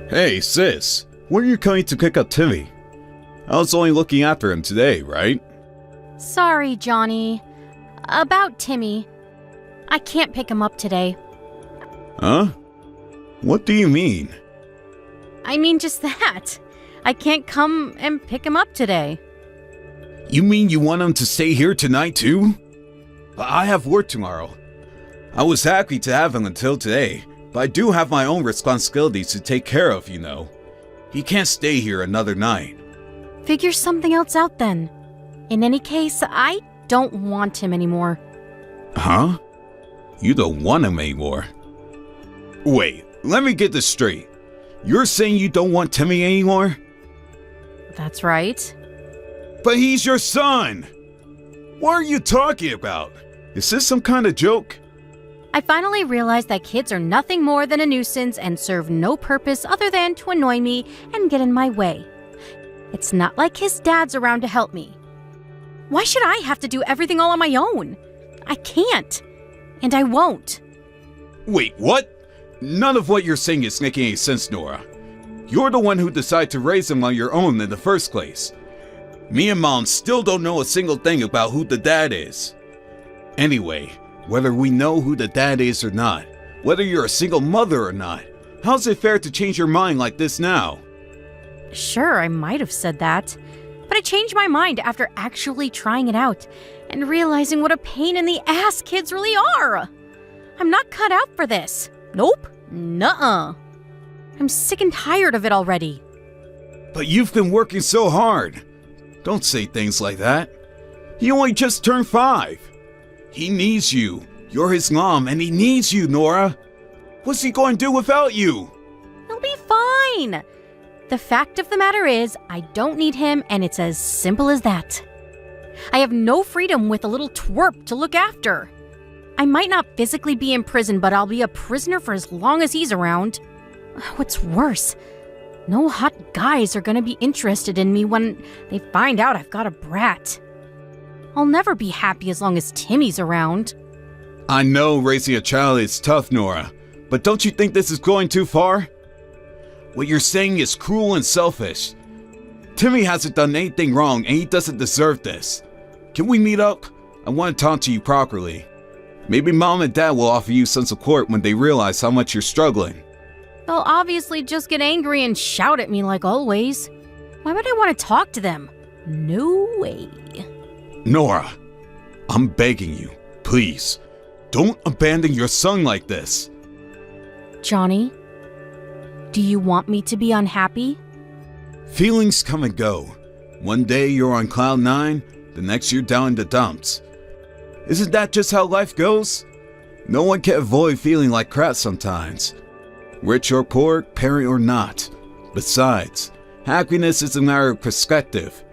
Hey, sis, when are you coming to pick up Timmy? I was only looking after him today, right? Sorry, Johnny. About Timmy. I can't pick him up today. Huh? What do you mean? I mean just that. I can't come and pick him up today. You mean you want him to stay here tonight too? I have work tomorrow. I was happy to have him until today, but I do have my own responsibilities to take care of, you know. He can't stay here another night. Figure something else out then. In any case, I don't want him anymore. Huh? You don't want him anymore? Wait, let me get this straight. You're saying you don't want Timmy anymore? That's right. But he's your son! What are you talking about? Is this some kind of joke? I finally realized that kids are nothing more than a nuisance and serve no purpose other than to annoy me and get in my way. It's not like his dad's around to help me. Why should I have to do everything all on my own? I can't. And I won't. Wait, what? None of what you're saying is making any sense, Nora. You're the one who decided to raise him on your own in the first place. Me and Mom still don't know a single thing about who the dad is. Anyway, whether we know who the dad is or not, whether you're a single mother or not, how's it fair to change your mind like this now? Sure, I might have said that, but I changed my mind after actually trying it out and realizing what a pain in the ass kids really are. I'm not cut out for this. Nope. Nuh-uh. I'm sick and tired of it already. But you've been working so hard. Don't say things like that. He only just turned 5. He needs you. You're his mom and he needs you, Nora. What's he going to do without you? He'll be fine. The fact of the matter is, I don't need him, and it's as simple as that. I have no freedom with a little twerp to look after. I might not physically be in prison, but I'll be a prisoner for as long as he's around. What's worse, no hot guys are gonna be interested in me when they find out I've got a brat. I'll never be happy as long as Timmy's around. I know raising a child is tough, Nora, but don't you think this is going too far? What you're saying is cruel and selfish. Timmy hasn't done anything wrong and he doesn't deserve this. Can we meet up? I want to talk to you properly. Maybe Mom and Dad will offer you some support when they realize how much you're struggling. They'll obviously just get angry and shout at me like always. Why would I want to talk to them? No way. Nora, I'm begging you, please, don't abandon your son like this. Johnny, do you want me to be unhappy? Feelings come and go. One day you're on cloud 9, the next you're down in the dumps. Isn't that just how life goes? No one can avoid feeling like crap sometimes. Rich or poor, parent or not. Besides, happiness is a matter of perspective.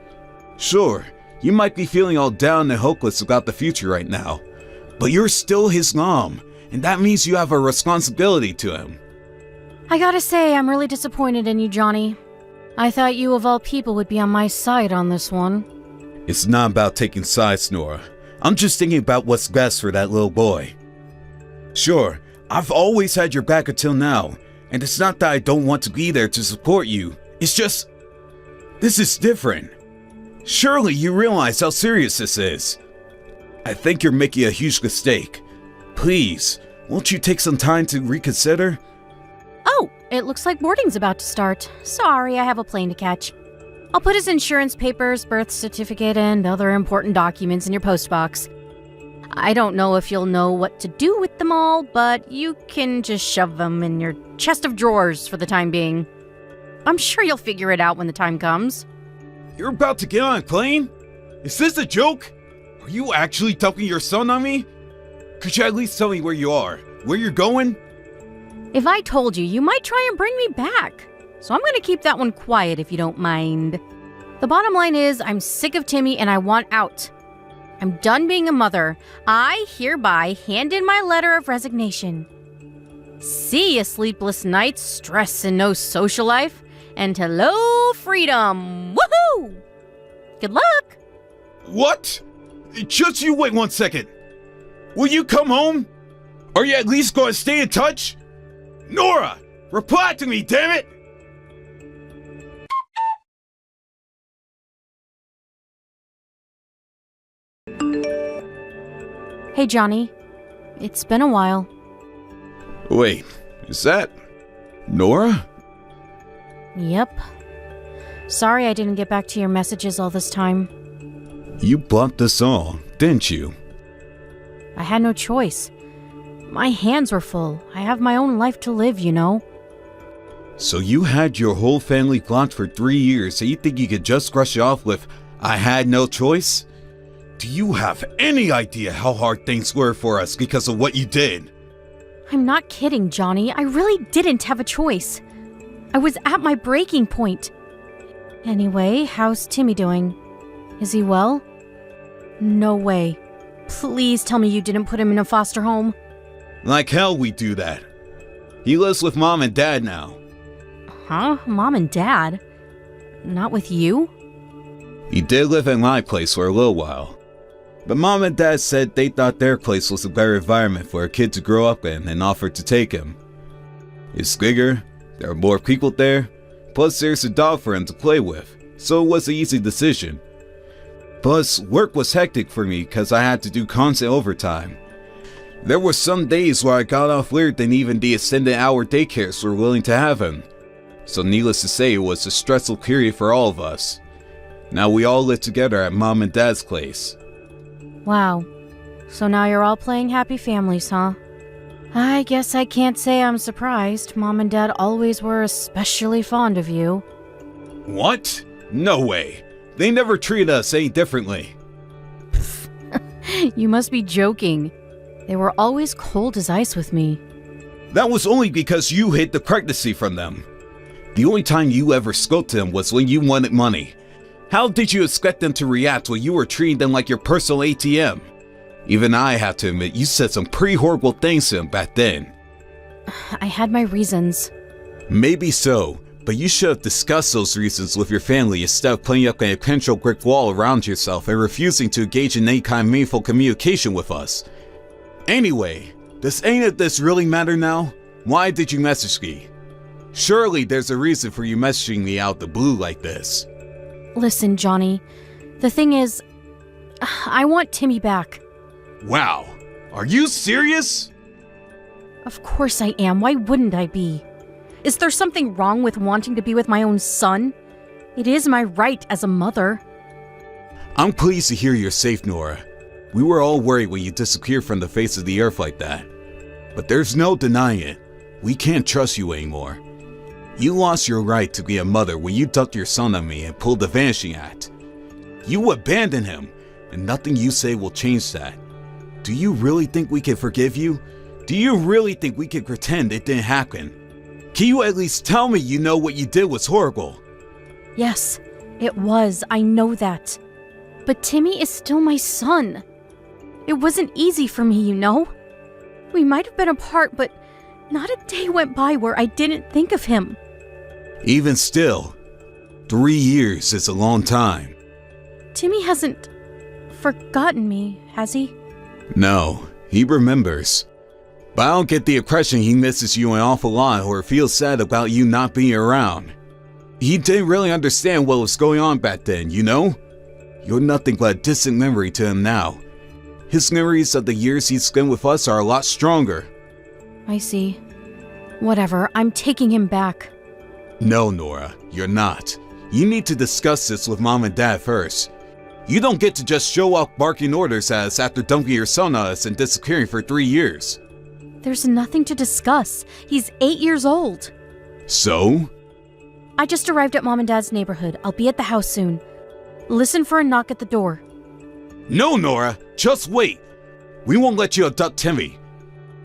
Sure, you might be feeling all down and hopeless about the future right now, but you're still his mom, and that means you have a responsibility to him. I gotta say, I'm really disappointed in you, Johnny. I thought you of all people would be on my side on this one. It's not about taking sides, Nora. I'm just thinking about what's best for that little boy. Sure, I've always had your back until now, and it's not that I don't want to be there to support you. It's just, this is different. Surely you realize how serious this is. I think you're making a huge mistake. Please, won't you take some time to reconsider? Oh, it looks like boarding's about to start. Sorry, I have a plane to catch. I'll put his insurance papers, birth certificate, and other important documents in your postbox. I don't know if you'll know what to do with them all, but you can just shove them in your chest of drawers for the time being. I'm sure you'll figure it out when the time comes. You're about to get on a plane? Is this a joke? Are you actually dumping your son on me? Could you at least tell me where you are? Where you're going? If I told you, you might try and bring me back. So I'm going to keep that one quiet if you don't mind. The bottom line is, I'm sick of Timmy and I want out. I'm done being a mother. I hereby hand in my letter of resignation. See ya, sleepless nights, stress and no social life. And hello, freedom! Woohoo! Good luck! What? Just you wait 1 second. Will you come home? Are you at least going to stay in touch? Nora, reply to me, damn it! Hey, Johnny. It's been a while. Wait, is that Nora? Yep. Sorry I didn't get back to your messages all this time. You blocked us all, didn't you? I had no choice. My hands were full. I have my own life to live, you know. So you had your whole family blocked for 3 years, so you think you could just brush it off with, I had no choice? Do you have any idea how hard things were for us because of what you did? I'm not kidding, Johnny. I really didn't have a choice. I was at my breaking point. Anyway, how's Timmy doing? Is he well? No way. Please tell me you didn't put him in a foster home. Like hell we do that. He lives with Mom and Dad now. Huh? Mom and Dad? Not with you? He did live at my place for a little while. But Mom and Dad said they thought their place was a better environment for a kid to grow up in and offered to take him. It's bigger, there are more people there, plus there's a dog for him to play with, so it was an easy decision. Plus, work was hectic for me because I had to do constant overtime. There were some days where I got off later than even the extended hour daycares were willing to have him. So needless to say, it was a stressful period for all of us. Now we all live together at Mom and Dad's place. Wow. So now you're all playing happy families, huh? I guess I can't say I'm surprised. Mom and Dad always were especially fond of you. What? No way. They never treated us any differently. You must be joking. They were always cold as ice with me. That was only because you hid the pregnancy from them. The only time you ever spoke to them was when you wanted money. How did you expect them to react when you were treating them like your personal ATM? Even I have to admit, you said some pretty horrible things to them back then. I had my reasons. Maybe so, but you should have discussed those reasons with your family instead of putting up a potential brick wall around yourself and refusing to engage in any kind of meaningful communication with us. Anyway, does any of this really matter now? Why did you message me? Surely there's a reason for you messaging me out the blue like this. Listen, Johnny. The thing is, I want Timmy back. Wow, are you serious? Of course I am. Why wouldn't I be? Is there something wrong with wanting to be with my own son? It is my right as a mother. I'm pleased to hear you're safe, Nora. We were all worried when you disappeared from the face of the earth like that. But there's no denying it. We can't trust you anymore. You lost your right to be a mother when you ducked your son on me and pulled the Vanishing Act. You abandoned him, and nothing you say will change that. Do you really think we can forgive you? Do you really think we can pretend it didn't happen? Can you at least tell me you know what you did was horrible? Yes, it was. I know that. But Timmy is still my son. It wasn't easy for me, you know? We might have been apart, but not a day went by where I didn't think of him. Even still, 3 years is a long time. Timmy hasn't forgotten me, has he? No, he remembers. But I don't get the impression he misses you an awful lot or feels sad about you not being around. He didn't really understand what was going on back then, you know? You're nothing but a distant memory to him now. His memories of the years he spent with us are a lot stronger. I see. Whatever, I'm taking him back. No, Nora, you're not. You need to discuss this with Mom and Dad first. You don't get to just show up barking orders at us after dumping your son on us and disappearing for 3 years. There's nothing to discuss. He's 8 years old. So? I just arrived at Mom and Dad's neighborhood. I'll be at the house soon. Listen for a knock at the door. No, Nora, just wait. We won't let you abduct Timmy.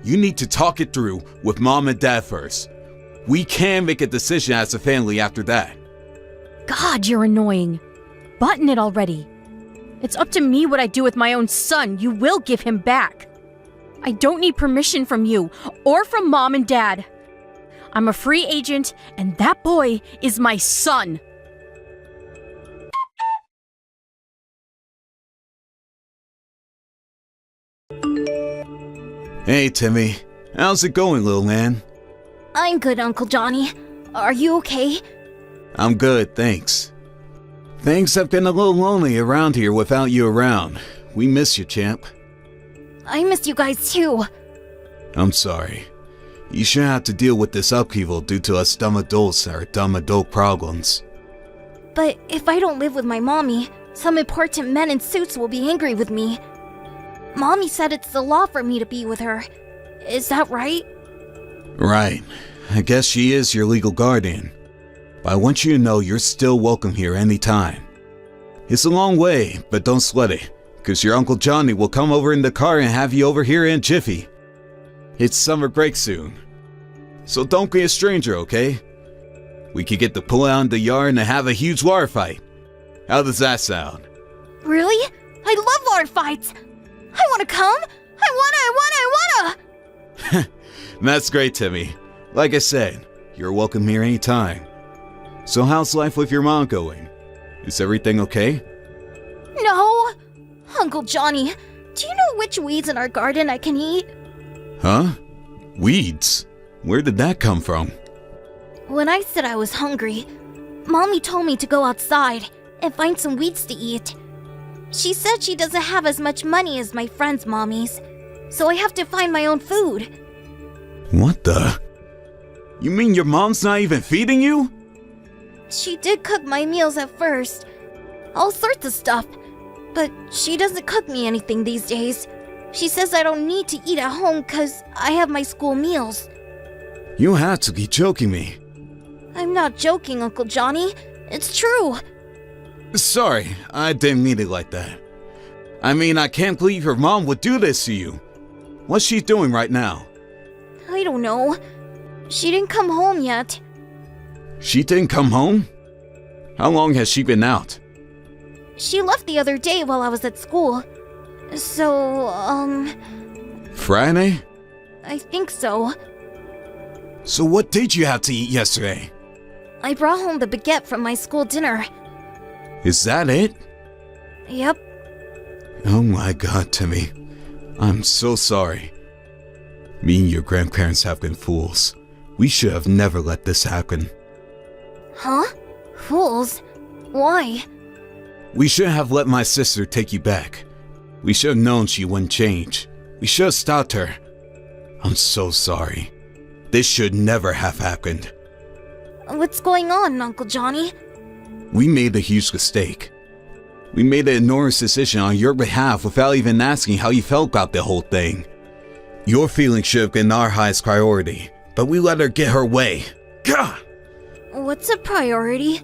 You need to talk it through with Mom and Dad first. We can make a decision as a family after that. God, you're annoying. Button it already. It's up to me what I do with my own son. You will give him back. I don't need permission from you or from Mom and Dad. I'm a free agent, and that boy is my son. Hey, Timmy. How's it going, little man? I'm good, Uncle Johnny. Are you okay? I'm good, thanks. Things have been a little lonely around here without you around. We miss you, champ. I miss you guys too. I'm sorry. You shouldn't have to deal with this upheaval due to us dumb adults and our dumb adult problems. But if I don't live with my mommy, some important men in suits will be angry with me. Mommy said it's the law for me to be with her. Is that right? Right. I guess she is your legal guardian. But I want you to know you're still welcome here anytime. It's a long way, but don't sweat it, because your Uncle Johnny will come over in the car and have you over here in a jiffy. It's summer break soon. So don't be a stranger, okay? We could get to pull out in the yard and have a huge water fight. How does that sound? Really? I love water fights! I wanna come! I wanna! That's great, Timmy. Like I said, you're welcome here anytime. So how's life with your mom going? Is everything okay? No! Uncle Johnny, do you know which weeds in our garden I can eat? Huh? Weeds? Where did that come from? When I said I was hungry, Mommy told me to go outside and find some weeds to eat. She said she doesn't have as much money as my friends' mommies, so I have to find my own food. What the? You mean your mom's not even feeding you? She did cook my meals at first, all sorts of stuff, but she doesn't cook me anything these days. She says I don't need to eat at home because I have my school meals. You have to be joking me. I'm not joking, Uncle Johnny. It's true. Sorry, I didn't mean it like that. I mean, I can't believe your mom would do this to you. What's she doing right now? I don't know. She didn't come home yet. She didn't come home? How long has she been out? She left the other day while I was at school. So, Friday? I think so. So what did you have to eat yesterday? I brought home the baguette from my school dinner. Is that it? Yep. Oh my god, Timmy. I'm so sorry. Me and your grandparents have been fools. We should have never let this happen. Huh? Fools? Why? We shouldn't have let my sister take you back. We should have known she wouldn't change. We should have stopped her. I'm so sorry. This should never have happened. What's going on, Uncle Johnny? We made a huge mistake. We made an enormous decision on your behalf without even asking how you felt about the whole thing. Your feelings should have been our highest priority, but we let her get her way. Gah! What's a priority?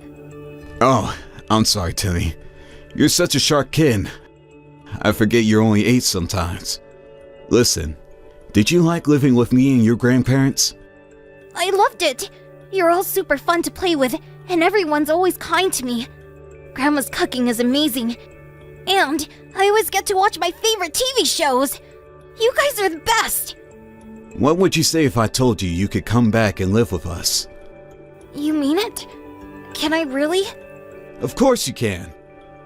Oh, I'm sorry, Timmy. You're such a sharp kid. I forget you're only 8 sometimes. Listen, did you like living with me and your grandparents? I loved it. You're all super fun to play with, and everyone's always kind to me. Grandma's cooking is amazing. And I always get to watch my favorite TV shows. You guys are the best. What would you say if I told you you could come back and live with us? You mean it? Can I really? Of course you can.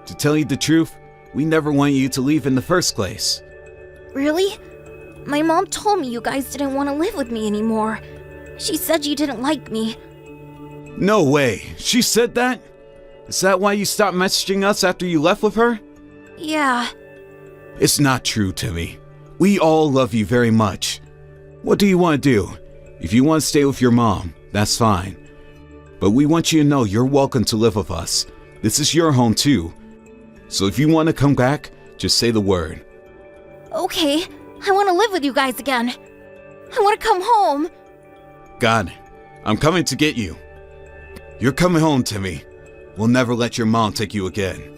To tell you the truth, we never wanted you to leave in the first place. Really? My mom told me you guys didn't want to live with me anymore. She said you didn't like me. No way. She said that? Is that why you stopped messaging us after you left with her? Yeah. It's not true, Timmy. We all love you very much. What do you want to do? If you want to stay with your mom, that's fine. But we want you to know you're welcome to live with us. This is your home too. So if you want to come back, just say the word. Okay, I want to live with you guys again. I want to come home. Got it. I'm coming to get you. You're coming home, Timmy. We'll never let your mom take you again.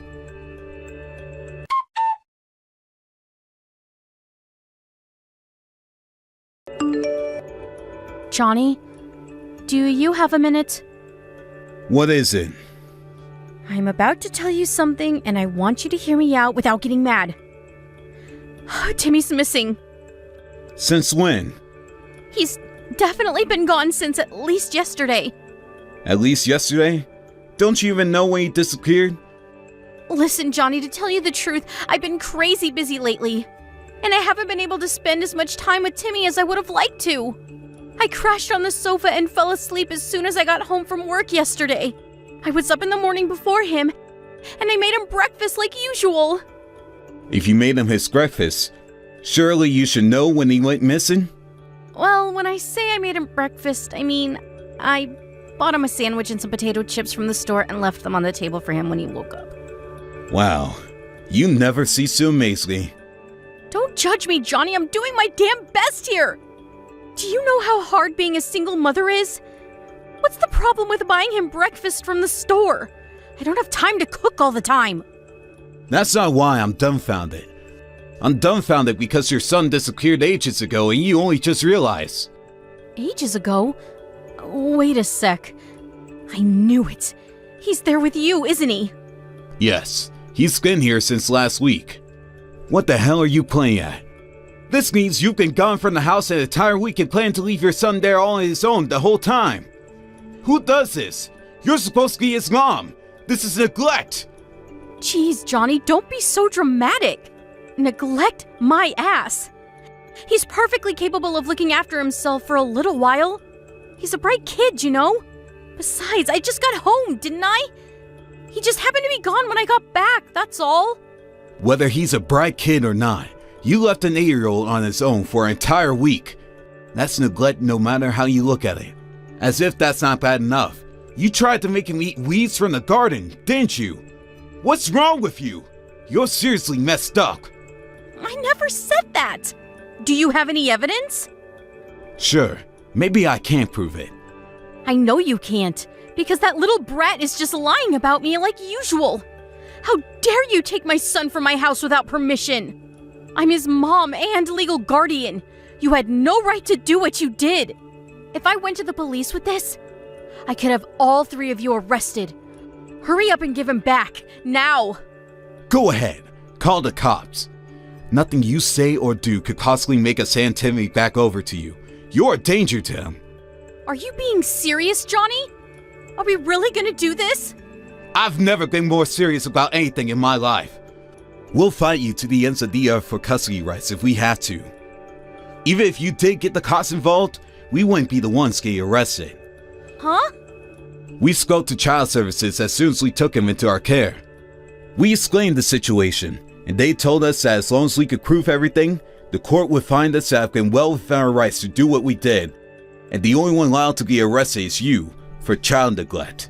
Johnny, do you have a minute? What is it? I'm about to tell you something, and I want you to hear me out without getting mad. Timmy's missing. Since when? He's definitely been gone since at least yesterday. At least yesterday? Don't you even know when he disappeared? Listen, Johnny, to tell you the truth, I've been crazy busy lately. And I haven't been able to spend as much time with Timmy as I would have liked to. I crashed on the sofa and fell asleep as soon as I got home from work yesterday. I was up in the morning before him, and I made him breakfast like usual. If you made him his breakfast, Surely you should know when he went missing? Well, when I say I made him breakfast, I mean, I bought him a sandwich and some potato chips from the store and left them on the table for him when he woke up. Wow, you never cease to amaze me. Don't judge me, Johnny. I'm doing my damn best here. Do you know how hard being a single mother is? What's the problem with buying him breakfast from the store? I don't have time to cook all the time. That's not why I'm dumbfounded. I'm dumbfounded because your son disappeared ages ago and you only just realized. Ages ago? Wait a sec. I knew it. He's there with you, isn't he? Yes, he's been here since last week. What the hell are you playing at? This means you've been gone from the house an entire week and plan to leave your son there all on his own the whole time. Who does this? You're supposed to be his mom. This is neglect. Jeez, Johnny, don't be so dramatic. Neglect my ass. He's perfectly capable of looking after himself for a little while. He's a bright kid, you know? Besides, I just got home, didn't I? He just happened to be gone when I got back, that's all. Whether he's a bright kid or not, you left an 8-year-old on his own for an entire week. That's neglect no matter how you look at it. As if that's not bad enough. You tried to make him eat weeds from the garden, didn't you? What's wrong with you? You're seriously messed up. I never said that. Do you have any evidence? Sure, maybe I can't prove it. I know you can't, because that little brat is just lying about me like usual. How dare you take my son from my house without permission? I'm his mom and legal guardian. You had no right to do what you did. If I went to the police with this, I could have all 3 of you arrested. Hurry up and give him back, now. Go ahead, call the cops. Nothing you say or do could possibly make us hand Timmy back over to you. You're a danger to him. Are you being serious, Johnny? Are we really gonna do this? I've never been more serious about anything in my life. We'll fight you to the ends of the earth for custody rights if we have to. Even if you did get the cops involved, we wouldn't be the ones getting arrested. Huh? We spoke to child services as soon as we took him into our care. We explained the situation, and they told us that as long as we could prove everything, the court would find us to have been well within our rights to do what we did, and the only one allowed to be arrested is you for child neglect.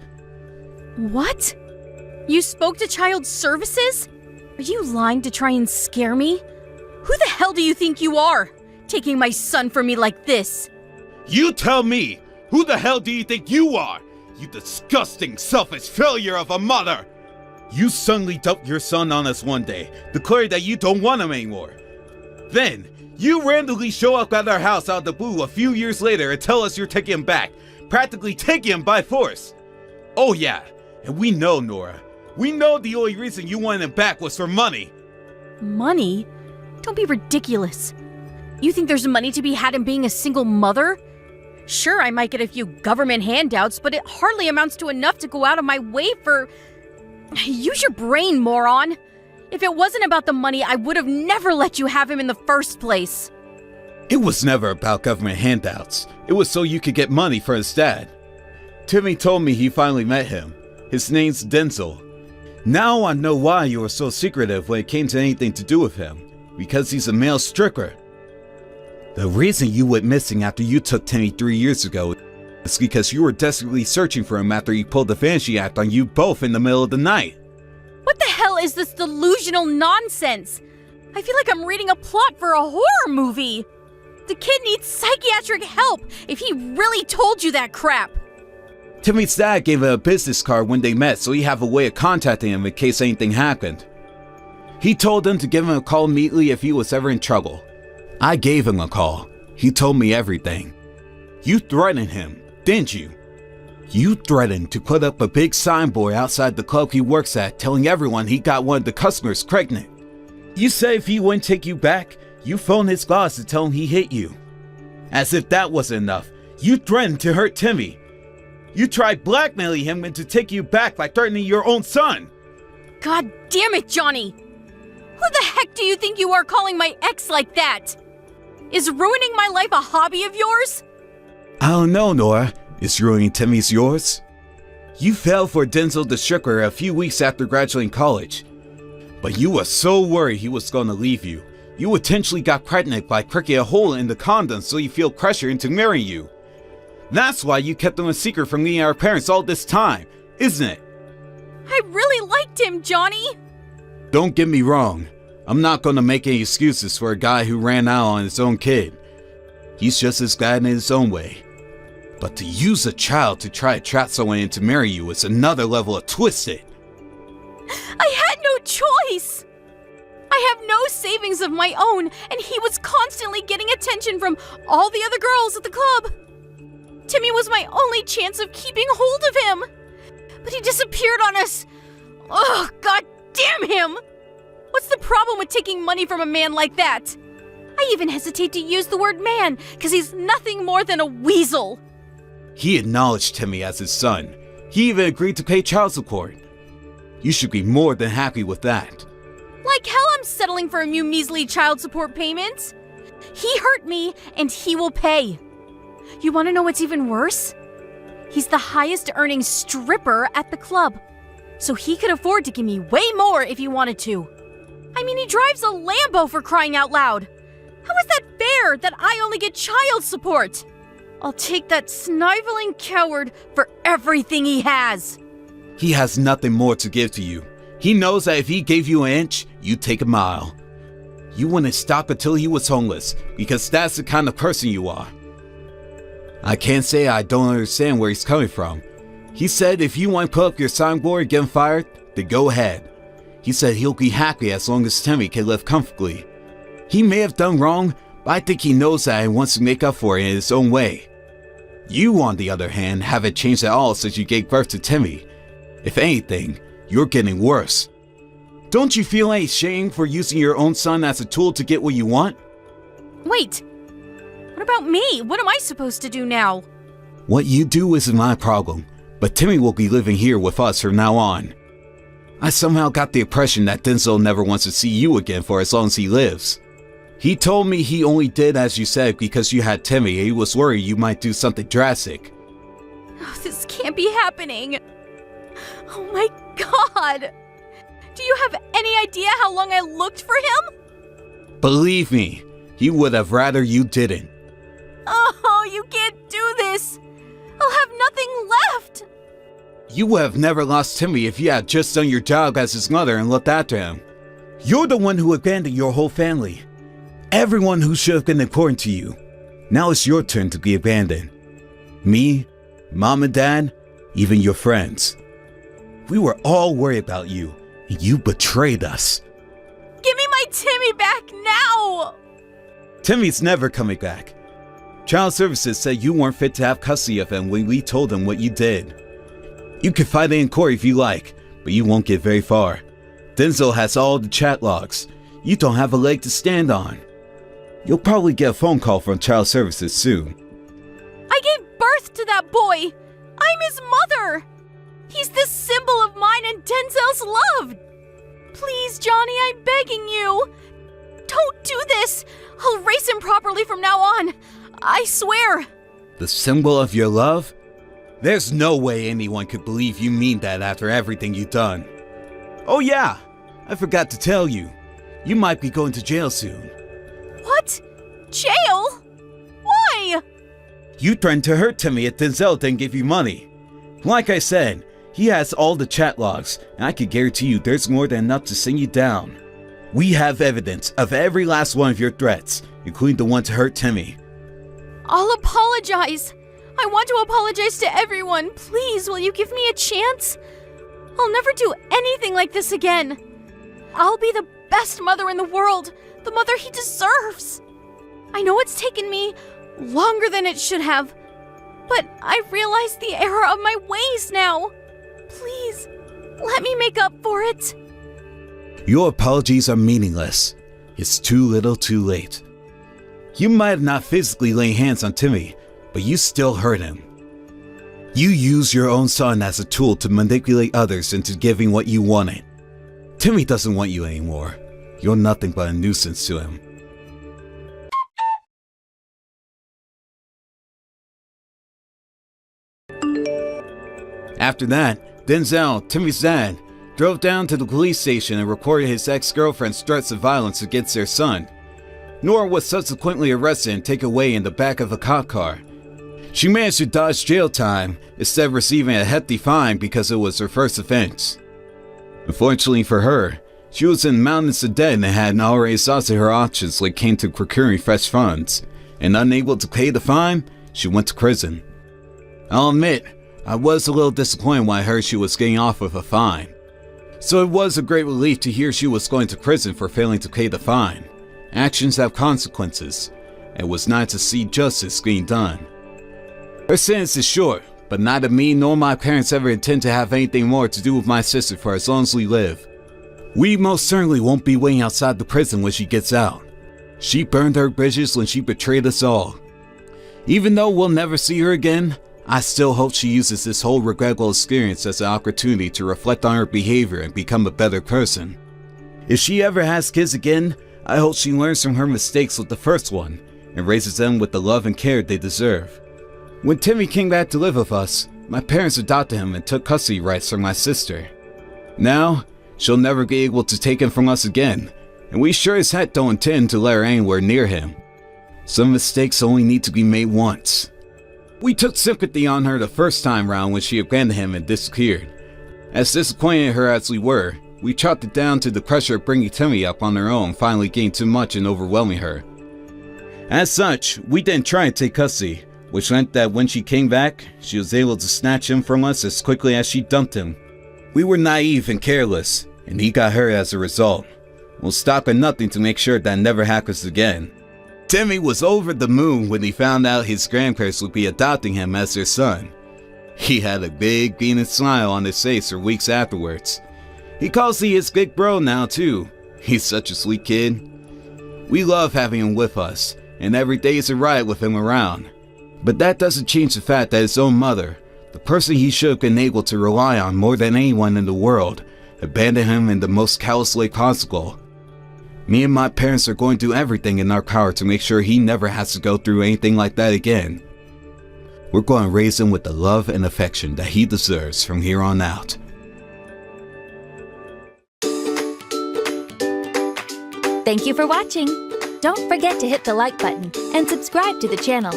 What? You spoke to child services? Are you lying to try and scare me? Who the hell do you think you are, taking my son from me like this? You tell me! Who the hell do you think you are? You disgusting, selfish failure of a mother! You suddenly dumped your son on us one day, declared that you don't want him anymore. Then, you randomly show up at our house out of the blue a few years later and tell us you're taking him back, practically taking him by force. Oh yeah, and we know, Nora. We know the only reason you wanted him back was for money. Money? Don't be ridiculous. You think there's money to be had in being a single mother? Sure, I might get a few government handouts, but it hardly amounts to enough to go out of my way for... Use your brain, moron! If it wasn't about the money, I would have never let you have him in the first place. It was never about government handouts. It was so you could get money for his dad. Timmy told me he finally met him. His name's Denzel. Now I know why you were so secretive when it came to anything to do with him. Because he's a male stricker. The reason you went missing after you took Timmy 3 years ago is because you were desperately searching for him after he pulled the Fantasy Act on you both in the middle of the night. What the hell is this delusional nonsense? I feel like I'm reading a plot for a horror movie. The kid needs psychiatric help if he really told you that crap. Timmy's dad gave him a business card when they met so he'd have a way of contacting him in case anything happened. He told them to give him a call immediately if he was ever in trouble. I gave him a call. He told me everything. You threatened him, didn't you? You threatened to put up a big signboard outside the club he works at telling everyone he got one of the customers pregnant. You said if he wouldn't take you back, you phoned his boss to tell him he hit you. As if that wasn't enough, you threatened to hurt Timmy. You tried blackmailing him into taking you back by threatening your own son. God damn it, Johnny! Who the heck do you think you are calling my ex like that? Is ruining my life a hobby of yours? I don't know, Nora. Is ruining Timmy's yours? You fell for Denzel the Stricker a few weeks after graduating college. But you were so worried he was going to leave you. You intentionally got pregnant by pricking a hole in the condom so you feel pressure into marrying you. That's why you kept them a secret from me and our parents all this time, isn't it? I really liked him, Johnny! Don't get me wrong. I'm not gonna make any excuses for a guy who ran out on his own kid. He's just as bad in his own way. But to use a child to try to trap someone into marry you is another level of twisted. I had no choice! I have no savings of my own, and he was constantly getting attention from all the other girls at the club. Timmy was my only chance of keeping hold of him. But he disappeared on us. Ugh, god damn him! What's the problem with taking money from a man like that? I even hesitate to use the word man, because he's nothing more than a weasel. He acknowledged Timmy as his son. He even agreed to pay child support. You should be more than happy with that. Like hell I'm settling for a few measly child support payments. He hurt me, and he will pay. You want to know what's even worse? He's the highest earning stripper at the club, so he could afford to give me way more if he wanted to. I mean, he drives a Lambo, for crying out loud. How is that fair that I only get child support? I'll take that sniveling coward for everything he has. He has nothing more to give to you. He knows that if he gave you an inch, you'd take a mile. You wouldn't stop until he was homeless, because that's the kind of person you are. I can't say I don't understand where he's coming from. He said if you want to put up your signboard and get him fired, then go ahead. He said he'll be happy as long as Timmy can live comfortably. He may have done wrong, but I think he knows that and wants to make up for it in his own way. You, on the other hand, haven't changed at all since you gave birth to Timmy. If anything, you're getting worse. Don't you feel any shame for using your own son as a tool to get what you want? Wait, what about me? What am I supposed to do now? What you do isn't my problem, but Timmy will be living here with us from now on. I somehow got the impression that Denzel never wants to see you again for as long as he lives. He told me he only did as you said because you had Timmy and he was worried you might do something drastic. Oh, this can't be happening. Oh my god! Do you have any idea how long I looked for him? Believe me, he would have rather you didn't. Oh, you can't do this! I'll have nothing left! You would have never lost Timmy if you had just done your job as his mother and looked after him. You're the one who abandoned your whole family. Everyone who should have been important to you. Now it's your turn to be abandoned. Me, Mom and Dad, even your friends. We were all worried about you, and you betrayed us. Give me my Timmy back now! Timmy's never coming back. Child Services said you weren't fit to have custody of him when we told them what you did. You can fight it in court if you like, but you won't get very far. Denzel has all the chat logs. You don't have a leg to stand on. You'll probably get a phone call from Child Services soon. I gave birth to that boy! I'm his mother! He's the symbol of mine and Denzel's love! Please, Johnny, I'm begging you! Don't do this! I'll raise him properly from now on! I swear! The symbol of your love? There's no way anyone could believe you mean that after everything you've done. Oh yeah, I forgot to tell you. You might be going to jail soon. What? Jail? Why? You threatened to hurt Timmy if Denzel didn't give you money. Like I said, he has all the chat logs, and I can guarantee you there's more than enough to send you down. We have evidence of every last one of your threats, including the one to hurt Timmy. I'll apologize. I want to apologize to everyone. Please, will you give me a chance? I'll never do anything like this again. I'll be the best mother in the world, the mother he deserves. I know it's taken me longer than it should have, but I realize the error of my ways now. Please, let me make up for it. Your apologies are meaningless. It's too little too late. You might have not physically laid hands on Timmy, but you still hurt him. You used your own son as a tool to manipulate others into giving what you wanted. Timmy doesn't want you anymore. You're nothing but a nuisance to him. After that, Denzel, Timmy's dad, drove down to the police station and reported his ex-girlfriend's threats of violence against their son. Nora was subsequently arrested and taken away in the back of a cop car. She managed to dodge jail time instead of receiving a hefty fine because it was her first offense. Unfortunately for her, she was in mountains of debt and had already exhausted her options when it came to procuring fresh funds, and unable to pay the fine, she went to prison. I'll admit, I was a little disappointed when I heard she was getting off with a fine. So it was a great relief to hear she was going to prison for failing to pay the fine. Actions have consequences, and it was nice to see justice being done. Her sentence is short, but neither me nor my parents ever intend to have anything more to do with my sister for as long as we live. We most certainly won't be waiting outside the prison when she gets out. She burned her bridges when she betrayed us all. Even though we'll never see her again, I still hope she uses this whole regrettable experience as an opportunity to reflect on her behavior and become a better person. If she ever has kids again, I hope she learns from her mistakes with the first one and raises them with the love and care they deserve. When Timmy came back to live with us, my parents adopted him and took custody rights from my sister. Now, she'll never be able to take him from us again, and we sure as heck don't intend to let her anywhere near him. Some mistakes only need to be made once. We took sympathy on her the first time round when she abandoned him and disappeared. As disappointed in her as we were, we chalked it down to the pressure of bringing Timmy up on her own finally getting too much and overwhelming her. As such, we didn't try and take custody, which meant that when she came back, she was able to snatch him from us as quickly as she dumped him. We were naive and careless, and he got hurt as a result. We'll stop at nothing to make sure that never happens again. Timmy was over the moon when he found out his grandparents would be adopting him as their son. He had a big beaming smile on his face for weeks afterwards. He calls me his big bro now too. He's such a sweet kid. We love having him with us, and every day is a riot with him around. But that doesn't change the fact that his own mother, the person he should have been able to rely on more than anyone in the world, abandoned him in the most callous way possible. Me and my parents are going to do everything in our power to make sure he never has to go through anything like that again. We're going to raise him with the love and affection that he deserves from here on out. Thank you for watching. Don't forget to hit the like button and subscribe to the channel.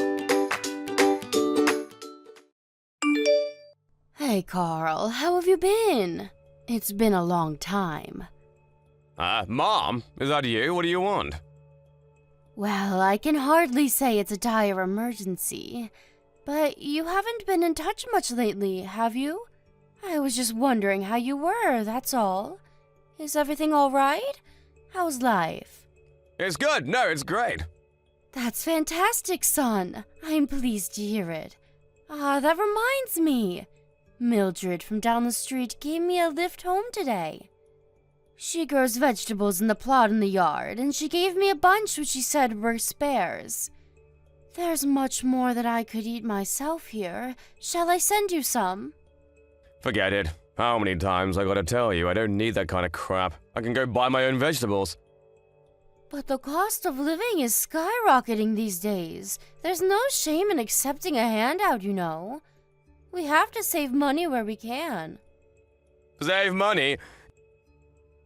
Hey Carl, how have you been? It's been a long time. Mom? Is that you? What do you want? Well, I can hardly say it's a dire emergency, but you haven't been in touch much lately, have you? I was just wondering how you were, that's all. Is everything all right? How's life? It's good. No, it's great. That's fantastic, son. I'm pleased to hear it. That reminds me. Mildred from down the street gave me a lift home today. She grows vegetables in the plot in the yard, and she gave me a bunch which she said were spares. There's much more that I could eat myself here. Shall I send you some? Forget it. How many times I gotta tell you I don't need that kind of crap. I can go buy my own vegetables. But the cost of living is skyrocketing these days. There's no shame in accepting a handout, you know. We have to save money where we can. Save money?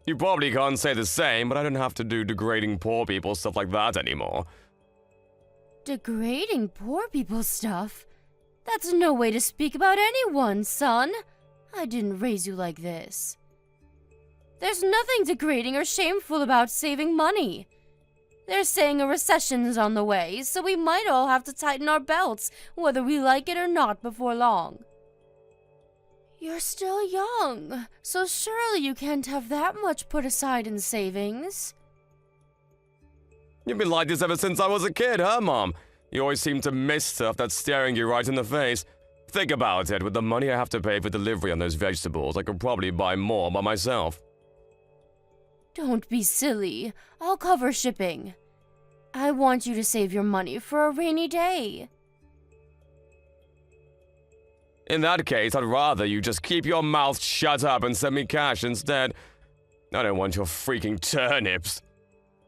You probably can't say the same, but I don't have to do degrading poor people stuff like that anymore. Degrading poor people stuff? That's no way to speak about anyone, son. I didn't raise you like this. There's nothing degrading or shameful about saving money. They're saying a recession is on the way, so we might all have to tighten our belts, whether we like it or not, before long. You're still young, so surely you can't have that much put aside in savings. You've been like this ever since I was a kid, huh, Mom? You always seem to miss stuff that's staring you right in the face. Think about it, with the money I have to pay for delivery on those vegetables, I could probably buy more by myself. Don't be silly. I'll cover shipping. I want you to save your money for a rainy day. In that case, I'd rather you just keep your mouth shut up and send me cash instead. I don't want your freaking turnips.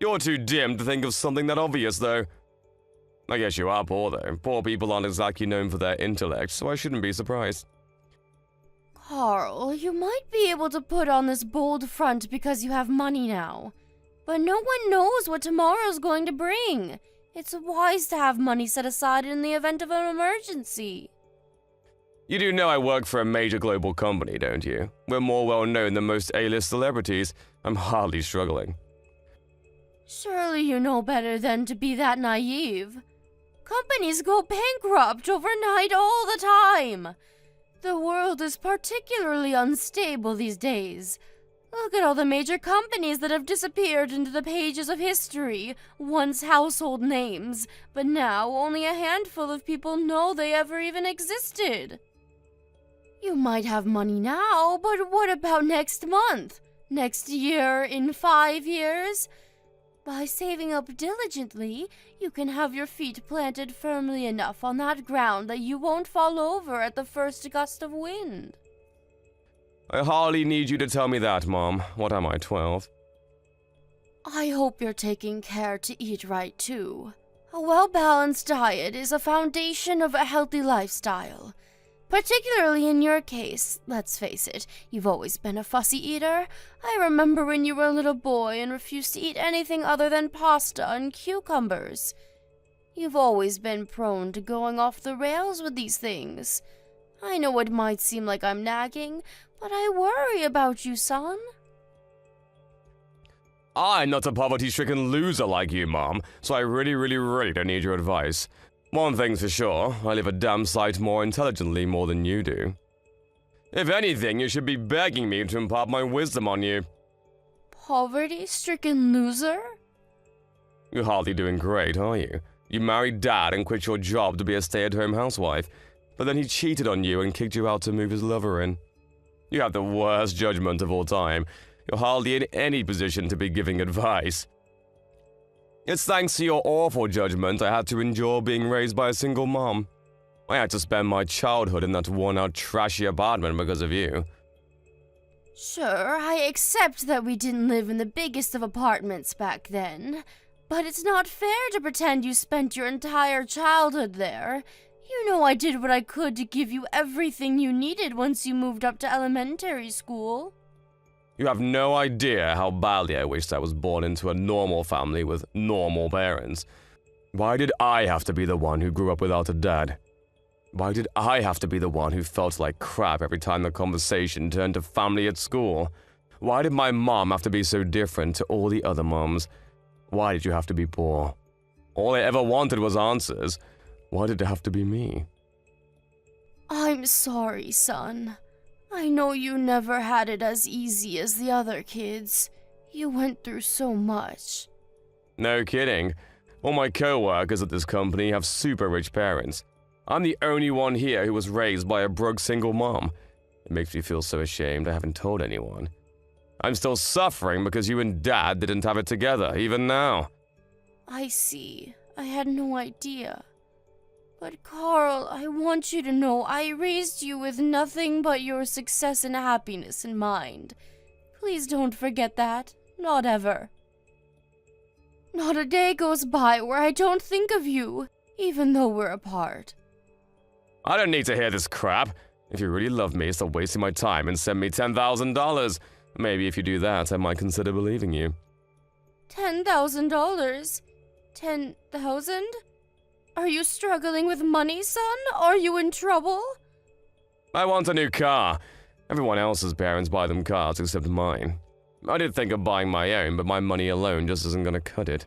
You're too dim to think of something that obvious, though. I guess you are poor, though. Poor people aren't exactly known for their intellect, so I shouldn't be surprised. Carl, you might be able to put on this bold front because you have money now. but no one knows what tomorrow's going to bring. It's wise to have money set aside in the event of an emergency. You do know I work for a major global company, don't you? We're more well-known than most A-list celebrities. I'm hardly struggling. Surely you know better than to be that naive. Companies go bankrupt overnight all the time. The world is particularly unstable these days. Look at all the major companies that have disappeared into the pages of history, once household names, but now only a handful of people know they ever even existed. You might have money now, but what about next month? Next year? In 5 years? By saving up diligently, you can have your feet planted firmly enough on that ground that you won't fall over at the first gust of wind. I hardly need you to tell me that, Mom. What am I, 12? I hope you're taking care to eat right, too. A well-balanced diet is a foundation of a healthy lifestyle. Particularly in your case, let's face it, you've always been a fussy eater. I remember when you were a little boy and refused to eat anything other than pasta and cucumbers. You've always been prone to going off the rails with these things. I know it might seem like I'm nagging, but I worry about you, son. I'm not a poverty-stricken loser like you, Mom, so I really don't need your advice. One thing's for sure, I live a damn sight more intelligently more than you do. If anything, you should be begging me to impart my wisdom on you. Poverty-stricken loser? You're hardly doing great, are you? You married Dad and quit your job to be a stay-at-home housewife, but then he cheated on you and kicked you out to move his lover in. You have the worst judgment of all time. You're hardly in any position to be giving advice. It's thanks to your awful judgment I had to endure being raised by a single mom. I had to spend my childhood in that worn-out, trashy apartment because of you. Sure, I accept that we didn't live in the biggest of apartments back then, but it's not fair to pretend you spent your entire childhood there. You know I did what I could to give you everything you needed once you moved up to elementary school. You have no idea how badly I wished I was born into a normal family with normal parents. Why did I have to be the one who grew up without a dad? Why did I have to be the one who felt like crap every time the conversation turned to family at school? Why did my mom have to be so different to all the other moms? Why did you have to be poor? All I ever wanted was answers. Why did it have to be me? I'm sorry, son. I know you never had it as easy as the other kids. You went through so much. No kidding. All my co-workers at this company have super rich parents. I'm the only one here who was raised by a broke single mom. It makes me feel so ashamed I haven't told anyone. I'm still suffering because you and Dad didn't have it together, even now. I see. I had no idea. But Carl, I want you to know I raised you with nothing but your success and happiness in mind. Please don't forget that. Not ever. Not a day goes by where I don't think of you, even though we're apart. I don't need to hear this crap. If you really love me, stop wasting my time and send me $10,000. Maybe if you do that, I might consider believing you. $10,000? 10,000? Are you struggling with money, son? Are you in trouble? I want a new car. Everyone else's parents buy them cars except mine. I did think of buying my own, but my money alone just isn't gonna cut it.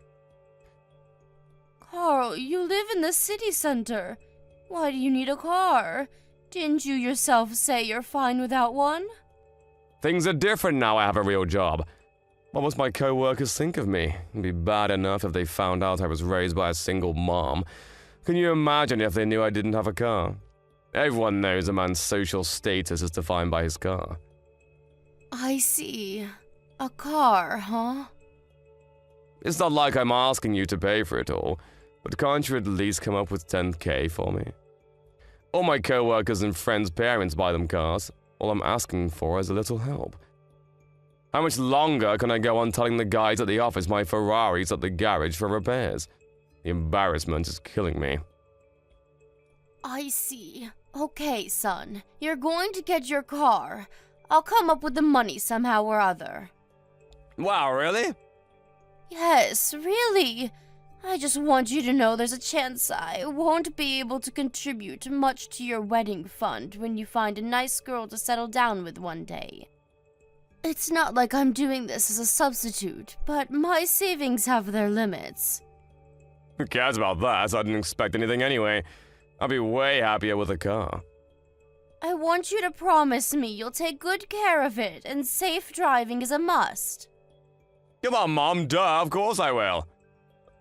Carl, you live in the city center. Why do you need a car? Didn't you yourself say you're fine without one? Things are different now I have a real job. What must my co-workers think of me? It'd be bad enough if they found out I was raised by a single mom. Can you imagine if they knew I didn't have a car? Everyone knows a man's social status is defined by his car. I see. A car, huh? It's not like I'm asking you to pay for it all, but can't you at least come up with $10K for me? All my co-workers and friends' parents buy them cars. All I'm asking for is a little help. How much longer can I go on telling the guys at the office my Ferrari's at the garage for repairs? The embarrassment is killing me. I see. Okay, son. You're going to get your car. I'll come up with the money somehow or other. Wow, really? Yes, really. I just want you to know there's a chance I won't be able to contribute much to your wedding fund when you find a nice girl to settle down with one day. It's not like I'm doing this as a substitute, but my savings have their limits. Who cares about that? I didn't expect anything anyway. I'll be way happier with a car. I want you to promise me you'll take good care of it, and safe driving is a must. Come on, Mom, duh, of course I will.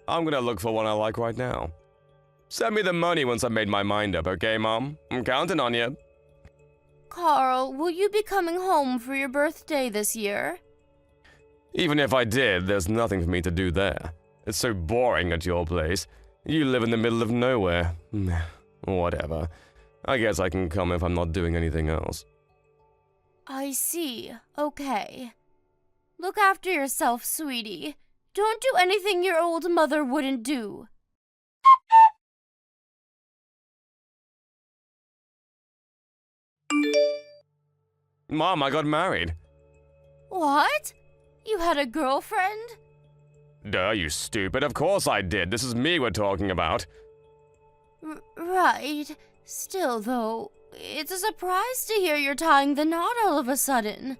I'm gonna look for one I like right now. Send me the money once I've made my mind up, okay, Mom? I'm counting on you. Carl, will you be coming home for your birthday this year? Even if I did, there's nothing for me to do there. It's so boring at your place. You live in the middle of nowhere. Whatever. I guess I can come if I'm not doing anything else. I see. Okay. Look after yourself, sweetie. Don't do anything your old mother wouldn't do. Mom, I got married. What? You had a girlfriend? Duh, you stupid. Of course I did. This is me we're talking about. Right. Still, though, it's a surprise to hear you're tying the knot all of a sudden.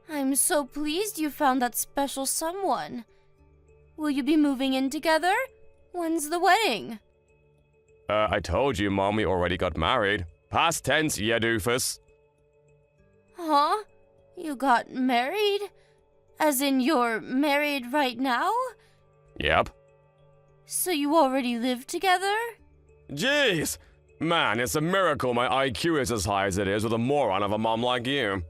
I'm so pleased you found that special someone. Will you be moving in together? When's the wedding? I told you, Mom, we already got married. Past tense, ya doofus. Huh? You got married? As in you're married right now? Yep. So you already live together? Jeez! Man, it's a miracle my IQ is as high as it is with a moron of a mom like you.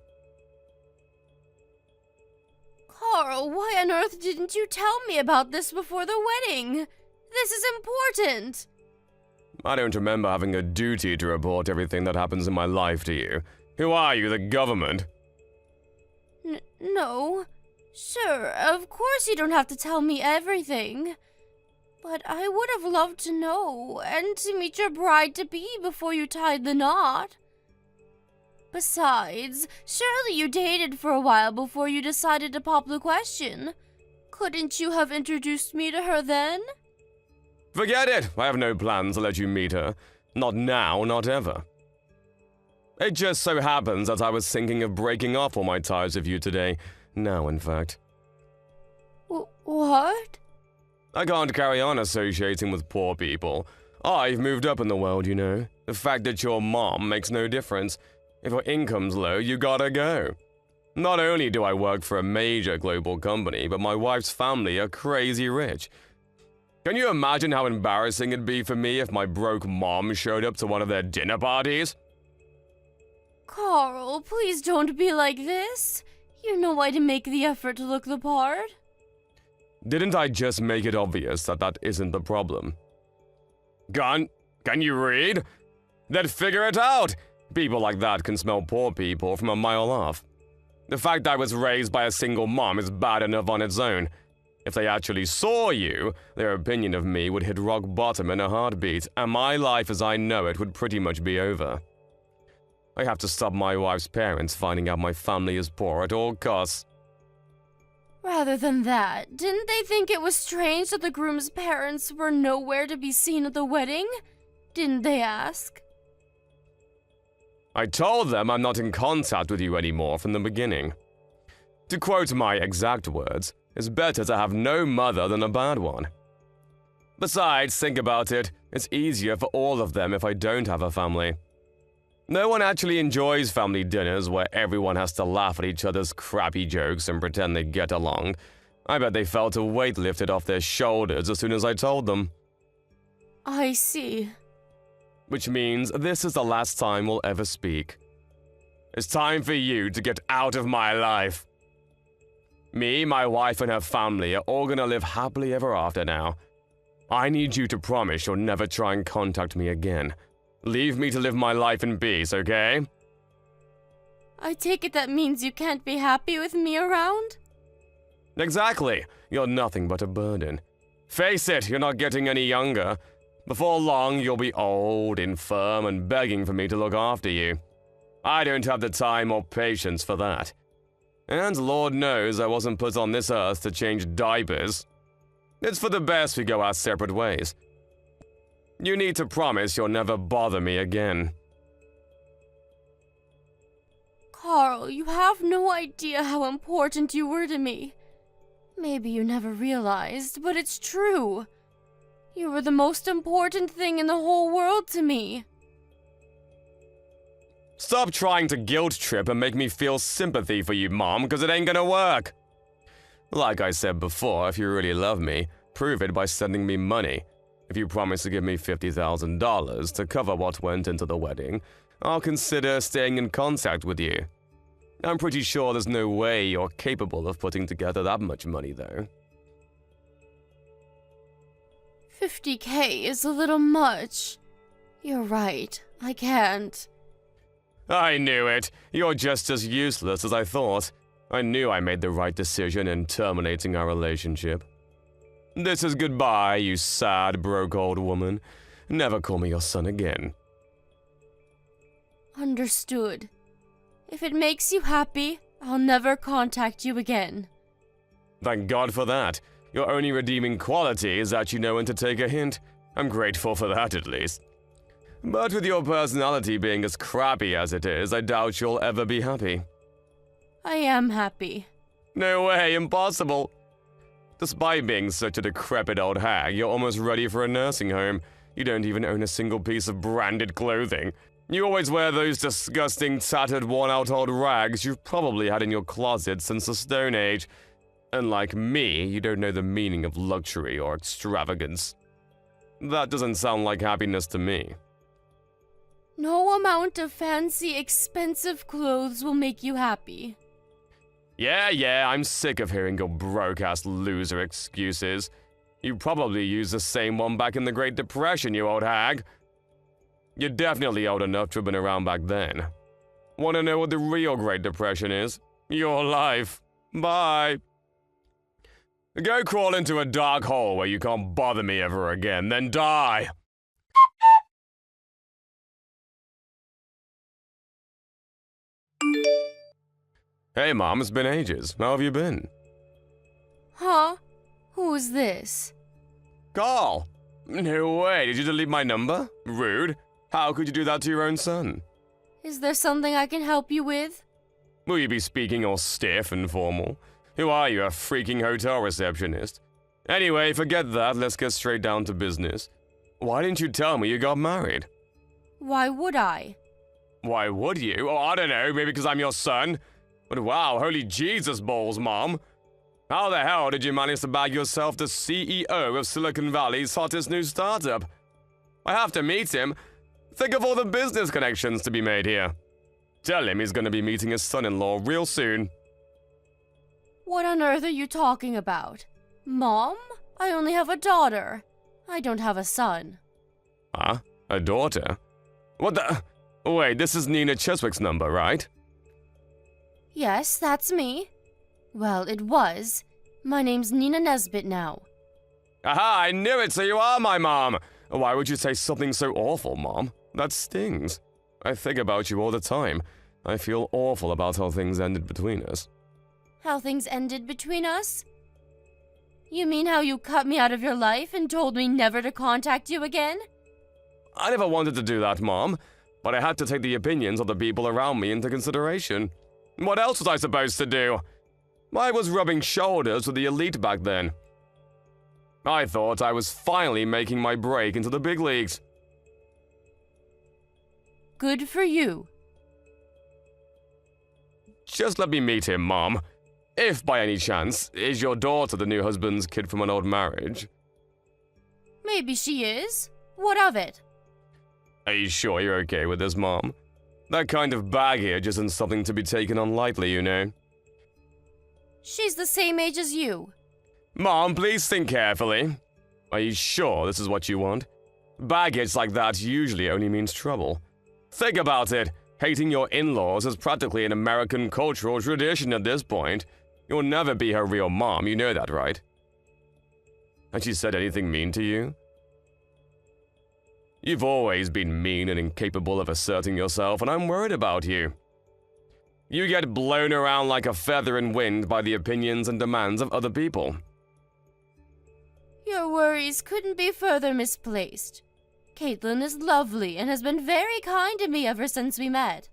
Carl, why on earth didn't you tell me about this before the wedding? This is important. I don't remember having a duty to report everything that happens in my life to you. Who are you, the government? No. Sure, of course you don't have to tell me everything. But I would have loved to know, and to meet your bride-to-be before you tied the knot. Besides, surely you dated for a while before you decided to pop the question. Couldn't you have introduced me to her then? Forget it! I have no plans to let you meet her. Not now, not ever. It just so happens that I was thinking of breaking off all my ties with you today. Now, in fact. What? I can't carry on associating with poor people. I've moved up in the world, you know. The fact that you're mom makes no difference. If your income's low, you gotta go. Not only do I work for a major global company, but my wife's family are crazy rich. Can you imagine how embarrassing it'd be for me if my broke mom showed up to one of their dinner parties? Carl, please don't be like this. You know why to make the effort to look the part. Didn't I just make it obvious that that isn't the problem? Can you read? Then figure it out! People like that can smell poor people from a mile off. The fact I was raised by a single mom is bad enough on its own. If they actually saw you, their opinion of me would hit rock bottom in a heartbeat, and my life as I know it would pretty much be over. I have to stop my wife's parents finding out my family is poor at all costs. Rather than that, didn't they think it was strange that the groom's parents were nowhere to be seen at the wedding? Didn't they ask? I told them I'm not in contact with you anymore from the beginning. To quote my exact words, it's better to have no mother than a bad one. Besides, think about it, it's easier for all of them if I don't have a family. No one actually enjoys family dinners where everyone has to laugh at each other's crappy jokes and pretend they get along. I bet they felt a weight lifted off their shoulders as soon as I told them. I see. Which means this is the last time we'll ever speak. It's time for you to get out of my life. Me, my wife, and her family are all gonna live happily ever after now. I need you to promise you'll never try and contact me again. Leave me to live my life in peace, okay? I take it that means you can't be happy with me around? Exactly. You're nothing but a burden. Face it, you're not getting any younger. Before long, you'll be old, infirm, and begging for me to look after you. I don't have the time or patience for that. And Lord knows I wasn't put on this earth to change diapers. It's for the best we go our separate ways. You need to promise you'll never bother me again. Carl, you have no idea how important you were to me. Maybe you never realized, but it's true. You were the most important thing in the whole world to me. Stop trying to guilt trip and make me feel sympathy for you, Mom, because it ain't gonna work. Like I said before, if you really love me, prove it by sending me money. If you promise to give me $50,000 to cover what went into the wedding, I'll consider staying in contact with you. I'm pretty sure there's no way you're capable of putting together that much money, though. $50K is a little much. You're right, I can't. I knew it. You're just as useless as I thought. I knew I made the right decision in terminating our relationship. This is goodbye, you sad, broke old woman. Never call me your son again. Understood. If it makes you happy, I'll never contact you again. Thank God for that. Your only redeeming quality is that you know when to take a hint. I'm grateful for that, at least. But with your personality being as crappy as it is, I doubt you'll ever be happy. I am happy. No way, impossible. Despite being such a decrepit old hag, you're almost ready for a nursing home. You don't even own a single piece of branded clothing. You always wear those disgusting, tattered, worn-out old rags you've probably had in your closet since the Stone Age. Unlike me, you don't know the meaning of luxury or extravagance. That doesn't sound like happiness to me. No amount of fancy, expensive clothes will make you happy. Yeah, I'm sick of hearing your broke-ass loser excuses. You probably used the same one back in the Great Depression, you old hag. You're definitely old enough to have been around back then. Want to know what the real Great Depression is? Your life. Bye. Go crawl into a dark hole where you can't bother me ever again, then die. Hey, Mom, it's been ages. How have you been? Huh? Who's this? Carl! No way, did you delete my number? Rude. How could you do that to your own son? Is there something I can help you with? Will you be speaking all stiff and formal? Who are you, a freaking hotel receptionist? Anyway, forget that, let's get straight down to business. Why didn't you tell me you got married? Why would I? Why would you? Oh, I don't know, maybe because I'm your son? But wow, holy Jesus balls, Mom. How the hell did you manage to bag yourself the CEO of Silicon Valley's hottest new startup? I have to meet him. Think of all the business connections to be made here. Tell him he's going to be meeting his son-in-law real soon. What on earth are you talking about? Mom? I only have a daughter. I don't have a son. Huh? A daughter? What the? Wait, this is Nina Chiswick's number, right? Yes, that's me. Well, it was. My name's Nina Nesbitt now. Aha, I knew it, so you are my mom! Why would you say something so awful, Mom? That stings. I think about you all the time. I feel awful about how things ended between us. How things ended between us? You mean how you cut me out of your life and told me never to contact you again? I never wanted to do that, Mom, but I had to take the opinions of the people around me into consideration. What else was I supposed to do? I was rubbing shoulders with the elite back then. I thought I was finally making my break into the big leagues. Good for you. Just let me meet him, Mom. If by any chance, is your daughter the new husband's kid from an old marriage? Maybe she is. What of it? Are you sure you're okay with this, Mom? That kind of baggage isn't something to be taken on lightly, you know. She's the same age as you. Mom, please think carefully. Are you sure this is what you want? Baggage like that usually only means trouble. Think about it. Hating your in-laws is practically an American cultural tradition at this point. You'll never be her real mom, you know that, right? Has she said anything mean to you? You've always been mean and incapable of asserting yourself, and I'm worried about you. You get blown around like a feather in wind by the opinions and demands of other people. worries couldn't be further misplaced. Caitlin is lovely and has been very kind to me ever since we met.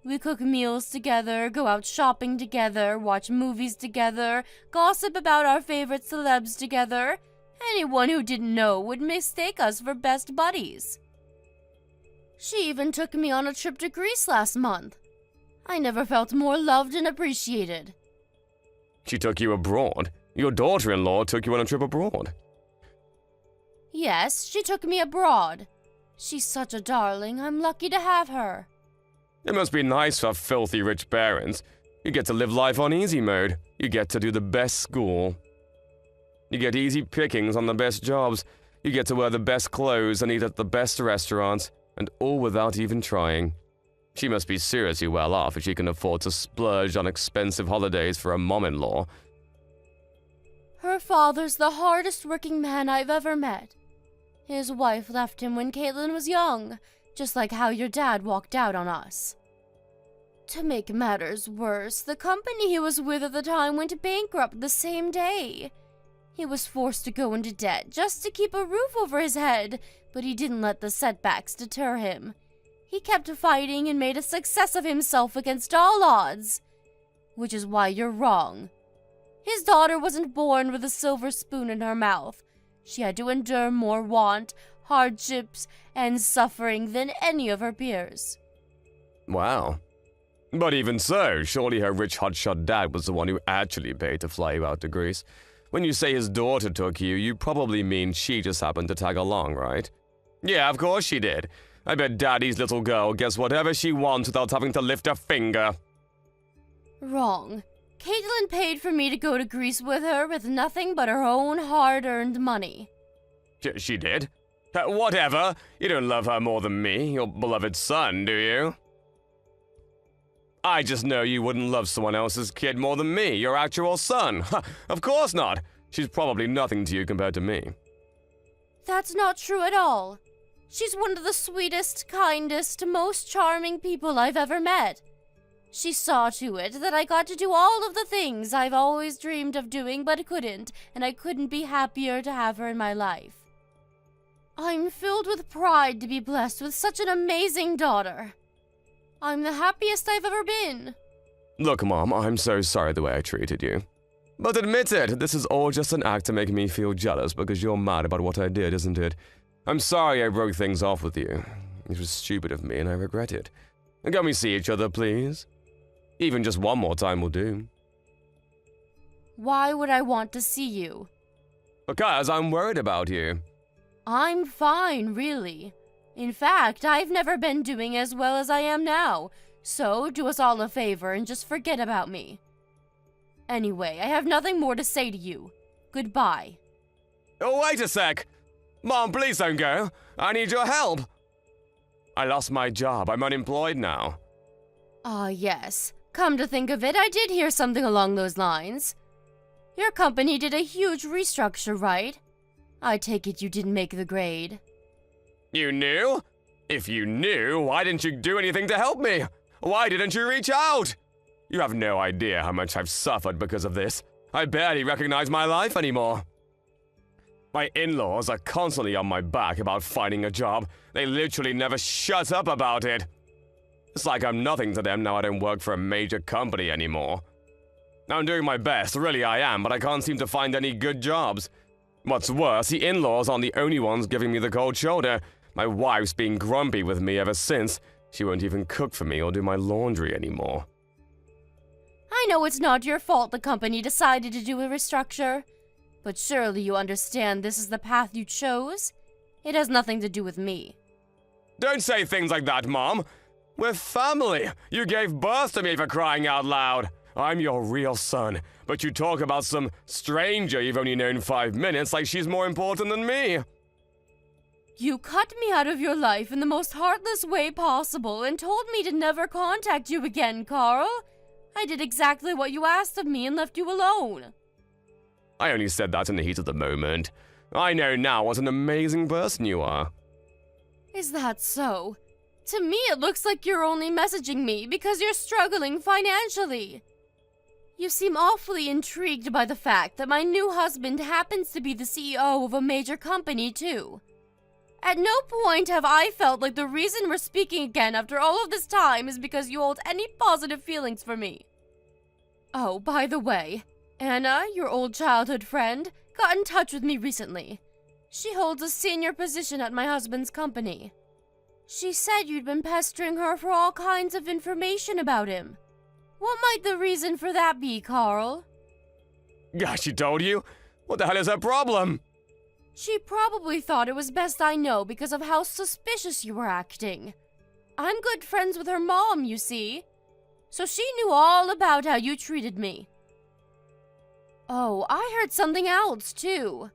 We cook meals together, go out shopping together, watch movies together, gossip about our favorite celebs together. Anyone who didn't know would mistake us for best buddies. She even took me on a trip to Greece last month. I never felt more loved and appreciated. She took you abroad? Your daughter-in-law took you on a trip abroad? Yes, she took me abroad. She's such a darling. I'm lucky to have her. It must be nice for filthy rich parents. You get to live life on easy mode. You get to do the best school. You get easy pickings on the best jobs. You get to wear the best clothes and eat at the best restaurants, and all without even trying. She must be seriously well off if she can afford to splurge on expensive holidays for a mom-in-law. Her father's the hardest working man I've ever met. His wife left him when Caitlin was young, just like how your dad walked out on us. To make matters worse, the company he was with at the time went bankrupt the same day. He was forced to go into debt just to keep a roof over his head, but he didn't let the setbacks deter him. He kept fighting and made a success of himself against all odds. Which is why you're wrong. His daughter wasn't born with a silver spoon in her mouth. She had to endure more want, hardships, and suffering than any of her peers. Wow. But even so, surely her rich hotshot dad was the one who actually paid to fly you out to Greece. When you say his daughter took you, you probably mean she just happened to tag along, right? Yeah, of course she did. I bet Daddy's little girl gets whatever she wants without having to lift a finger. Wrong. Caitlin paid for me to go to Greece with her with nothing but her own hard-earned money. She did? Whatever. You don't love her more than me, your beloved son, do you? I just know you wouldn't love someone else's kid more than me, your actual son. Of course not. She's probably nothing to you compared to me. That's not true at all. She's one of the sweetest, kindest, most charming people I've ever met. She saw to it that I got to do all of the things I've always dreamed of doing but couldn't, and I couldn't be happier to have her in my life. I'm filled with pride to be blessed with such an amazing daughter. I'm the happiest I've ever been. Look, Mom, I'm so sorry the way I treated you. But admit it, this is all just an act to make me feel jealous because you're mad about what I did, isn't it? I'm sorry I broke things off with you. It was stupid of me and I regret it. Can we see each other, please? Even just one more time will do. Why would I want to see you? Because I'm worried about you. I'm fine, really. In fact, I've never been doing as well as I am now, so do us all a favor and just forget about me. Anyway, I have nothing more to say to you. Goodbye. Oh, wait a sec! Mom, please don't go. I need your help. I lost my job. I'm unemployed now. Ah, yes. Come to think of it, I did hear something along those lines. Your company did a huge restructure, right? I take it you didn't make the grade. You knew? If you knew, why didn't you do anything to help me? Why didn't you reach out? You have no idea how much I've suffered because of this. I barely recognize my life anymore. My in-laws are constantly on my back about finding a job. They literally never shut up about it. It's like I'm nothing to them now I don't work for a major company anymore. I'm doing my best, really I am, but I can't seem to find any good jobs. What's worse, the in-laws aren't the only ones giving me the cold shoulder. My wife's been grumpy with me ever since. She won't even cook for me or do my laundry anymore. I know it's not your fault the company decided to do a restructure. But surely you understand this is the path you chose? It has nothing to do with me. Don't say things like that, Mom. We're family. You gave birth to me for crying out loud. I'm your real son, but you talk about some stranger you've only known 5 minutes like she's more important than me. You cut me out of your life in the most heartless way possible and told me to never contact you again, Carl. I did exactly what you asked of me and left you alone. I only said that in the heat of the moment. I know now what an amazing person you are. Is that so? To me, it looks like you're only messaging me because you're struggling financially. You seem awfully intrigued by the fact that my new husband happens to be the CEO of a major company, too. At no point have I felt like the reason we're speaking again after all of this time is because you hold any positive feelings for me. Oh, by the way, Anna, your old childhood friend, got in touch with me recently. She holds a senior position at my husband's company. She said you'd been pestering her for all kinds of information about him. What might the reason for that be, Carl? Gosh, she told you? What the hell is her problem? She probably thought it was best I know because of how suspicious you were acting. I'm good friends with her mom, you see. So she knew all about how you treated me. Oh, I heard something else, too.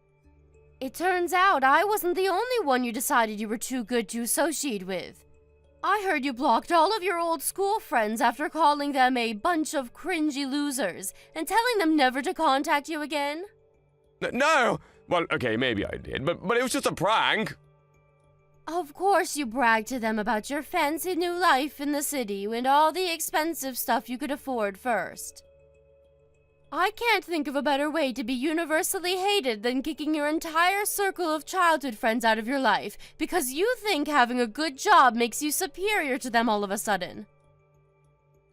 It turns out I wasn't the only one you decided you were too good to associate with. I heard you blocked all of your old school friends after calling them a bunch of cringy losers and telling them never to contact you again. No! Well, okay, maybe I did, but it was just a prank. Of course you bragged to them about your fancy new life in the city and all the expensive stuff you could afford first. I can't think of a better way to be universally hated than kicking your entire circle of childhood friends out of your life because you think having a good job makes you superior to them all of a sudden.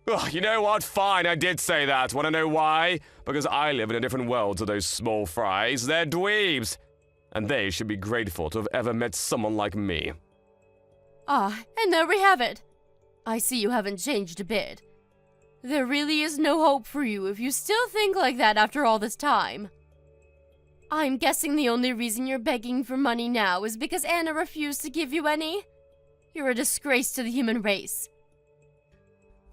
Ugh, you know what? Fine, I did say that. Want to know why? Because I live in a different world to those small fries. They're dweebs. And they should be grateful to have ever met someone like me. Ah, and there we have it. I see you haven't changed a bit. There really is no hope for you if you still think like that after all this time. I'm guessing the only reason you're begging for money now is because Anna refused to give you any? You're a disgrace to the human race.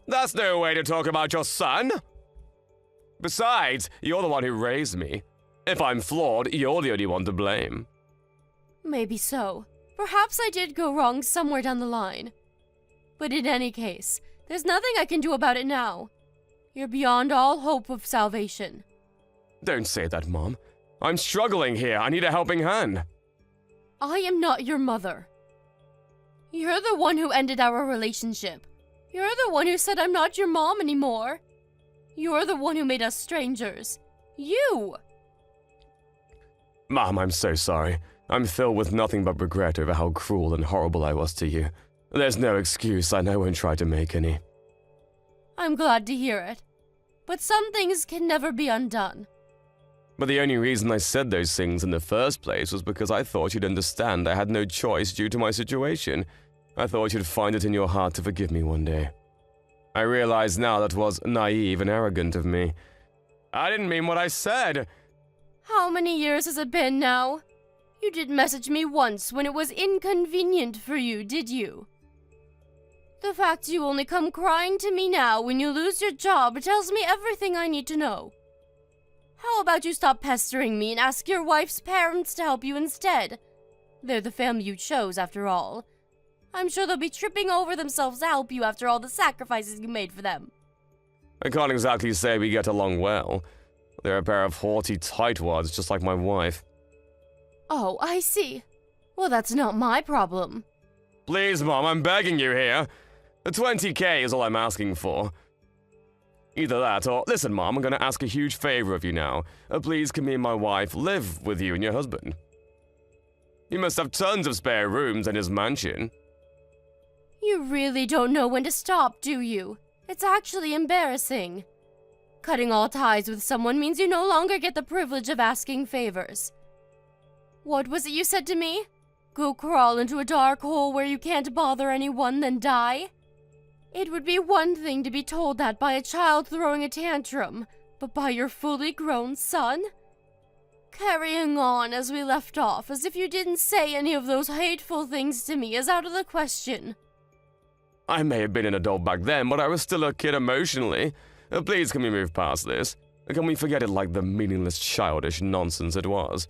That's no way to talk about your son. Besides, you're the one who raised me. If I'm flawed, you're the only one to blame. Maybe so. Perhaps I did go wrong somewhere down the line. But in any case, there's nothing I can do about it now. You're beyond all hope of salvation. Don't say that, Mom. I'm struggling here. I need a helping hand. I am not your mother. You're the one who ended our relationship. You're the one who said I'm not your mom anymore. You're the one who made us strangers. You! Mom, I'm so sorry. I'm filled with nothing but regret over how cruel and horrible I was to you. There's no excuse, and I won't try to make any. I'm glad to hear it. But some things can never be undone. But the only reason I said those things in the first place was because I thought you'd understand I had no choice due to my situation. I thought you'd find it in your heart to forgive me one day. I realize now that was naive and arrogant of me. I didn't mean what I said. How many years has it been now? You didn't message me once when it was inconvenient for you, did you? The fact you only come crying to me now when you lose your job tells me everything I need to know. How about you stop pestering me and ask your wife's parents to help you instead? They're the family you chose, after all. I'm sure they'll be tripping over themselves to help you after all the sacrifices you made for them. I can't exactly say we get along well. They're a pair of haughty tightwads just like my wife. Oh, I see. Well, that's not my problem. Please, Mom, I'm begging you here. The 20K is all I'm asking for. Either that or, listen, Mom, I'm gonna ask a huge favor of you now. Please, can me and my wife live with you and your husband? You must have tons of spare rooms in his mansion. You really don't know when to stop, do you? It's actually embarrassing. Cutting all ties with someone means you no longer get the privilege of asking favors. What was it you said to me? Go crawl into a dark hole where you can't bother anyone, then die? It would be one thing to be told that by a child throwing a tantrum, but by your fully grown son? Carrying on as we left off, as if you didn't say any of those hateful things to me, is out of the question. I may have been an adult back then, but I was still a kid emotionally. Please, can we move past this? Can we forget it like the meaningless, childish nonsense it was?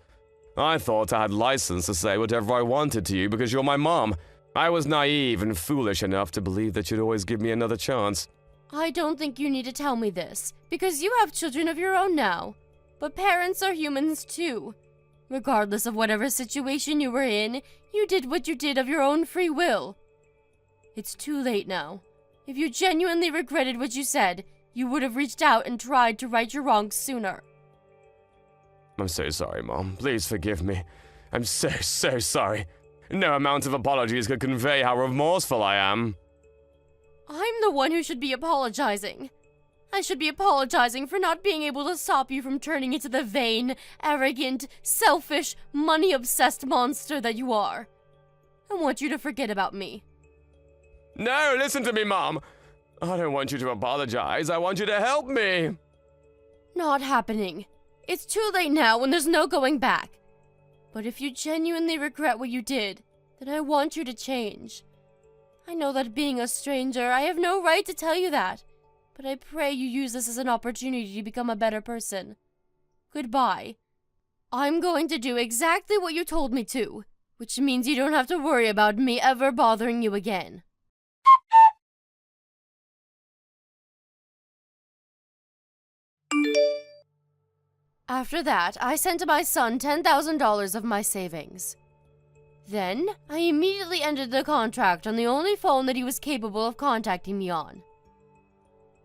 I thought I had license to say whatever I wanted to you because you're my mom. I was naive and foolish enough to believe that you'd always give me another chance. I don't think you need to tell me this, because you have children of your own now. But parents are humans too. Regardless of whatever situation you were in, you did what you did of your own free will. It's too late now. If you genuinely regretted what you said, You would have reached out and tried to right your wrongs sooner. I'm so sorry, Mom. Please forgive me. I'm so sorry. No amount of apologies could convey how remorseful I am. I'm the one who should be apologizing. I should be apologizing for not being able to stop you from turning into the vain, arrogant, selfish, money-obsessed monster that you are. I want you to forget about me. No, listen to me, Mom. I don't want you to apologize. I want you to help me. Not happening. It's too late now when there's no going back. But if you genuinely regret what you did, then I want you to change. I know that being a stranger, I have no right to tell you that. But I pray you use this as an opportunity to become a better person. Goodbye. I'm going to do exactly what you told me to, which means you don't have to worry about me ever bothering you again. After that, I sent my son $10,000 of my savings. Then, I immediately ended the contract on the only phone that he was capable of contacting me on.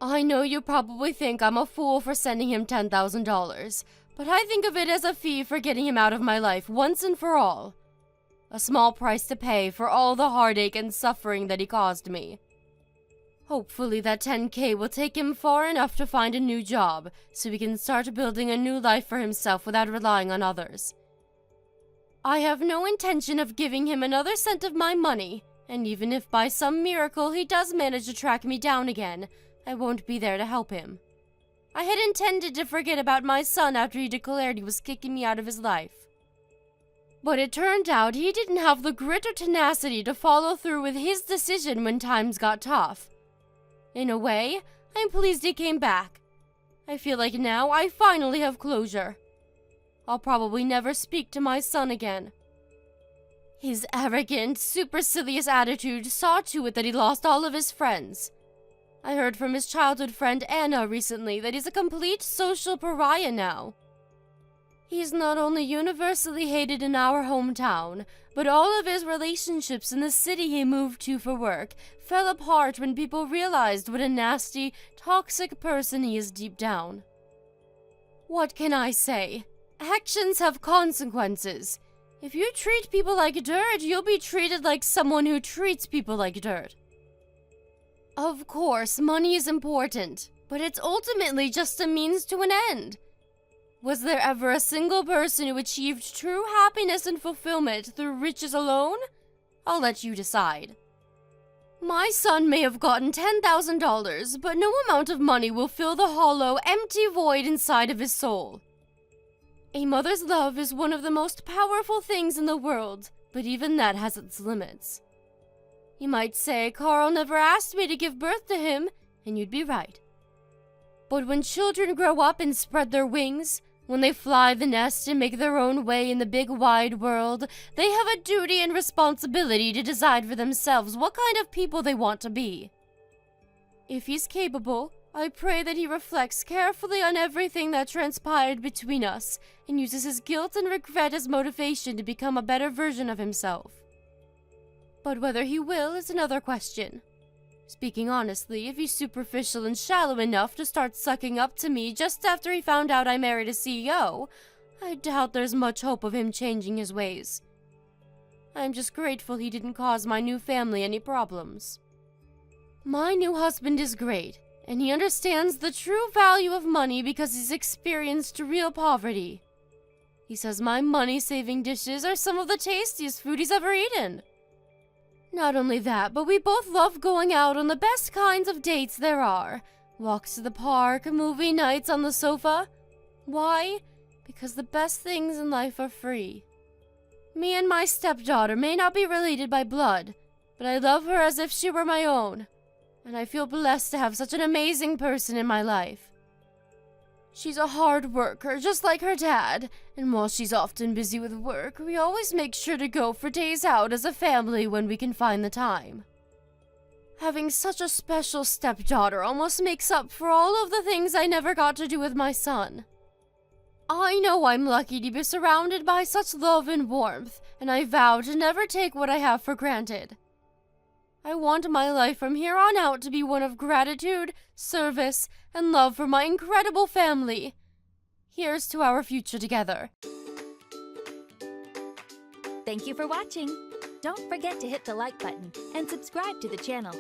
I know you probably think I'm a fool for sending him $10,000, but I think of it as a fee for getting him out of my life once and for all. A small price to pay for all the heartache and suffering that he caused me. Hopefully that $10K will take him far enough to find a new job, so he can start building a new life for himself without relying on others. I have no intention of giving him another cent of my money, and even if by some miracle he does manage to track me down again, I won't be there to help him. I had intended to forget about my son after he declared he was kicking me out of his life. But it turned out he didn't have the grit or tenacity to follow through with his decision when times got tough. In a way, I'm pleased he came back. I feel like now I finally have closure. I'll probably never speak to my son again. His arrogant, supercilious attitude saw to it that he lost all of his friends. I heard from his childhood friend Anna recently that he's a complete social pariah now. He's not only universally hated in our hometown, but all of his relationships in the city he moved to for work fell apart when people realized what a nasty, toxic person he is deep down. What can I say? Actions have consequences. If you treat people like dirt, you'll be treated like someone who treats people like dirt. Of course, money is important, but it's ultimately just a means to an end. Was there ever a single person who achieved true happiness and fulfillment through riches alone? I'll let you decide. My son may have gotten $10,000, but no amount of money will fill the hollow, empty void inside of his soul. A mother's love is one of the most powerful things in the world, but even that has its limits. You might say Carl never asked me to give birth to him, and you'd be right. But when children grow up and spread their wings, when they fly the nest and make their own way in the big wide world, they have a duty and responsibility to decide for themselves what kind of people they want to be. If he's capable, I pray that he reflects carefully on everything that transpired between us and uses his guilt and regret as motivation to become a better version of himself. But whether he will is another question. Speaking honestly, if he's superficial and shallow enough to start sucking up to me just after he found out I married a CEO, I doubt there's much hope of him changing his ways. I'm just grateful he didn't cause my new family any problems. My new husband is great, and he understands the true value of money because he's experienced real poverty. He says my money-saving dishes are some of the tastiest food he's ever eaten. Not only that, but we both love going out on the best kinds of dates there are. Walks to the park, movie nights on the sofa. Why? Because the best things in life are free. Me and my stepdaughter may not be related by blood, but I love her as if she were my own. And I feel blessed to have such an amazing person in my life. She's a hard worker, just like her dad, and while she's often busy with work, we always make sure to go for days out as a family when we can find the time. Having such a special stepdaughter almost makes up for all of the things I never got to do with my son. I know I'm lucky to be surrounded by such love and warmth, and I vow to never take what I have for granted. I want my life from here on out to be one of gratitude, service, and love for my incredible family. Here's to our future together. Thank you for watching. Don't forget to hit the like button and subscribe to the channel.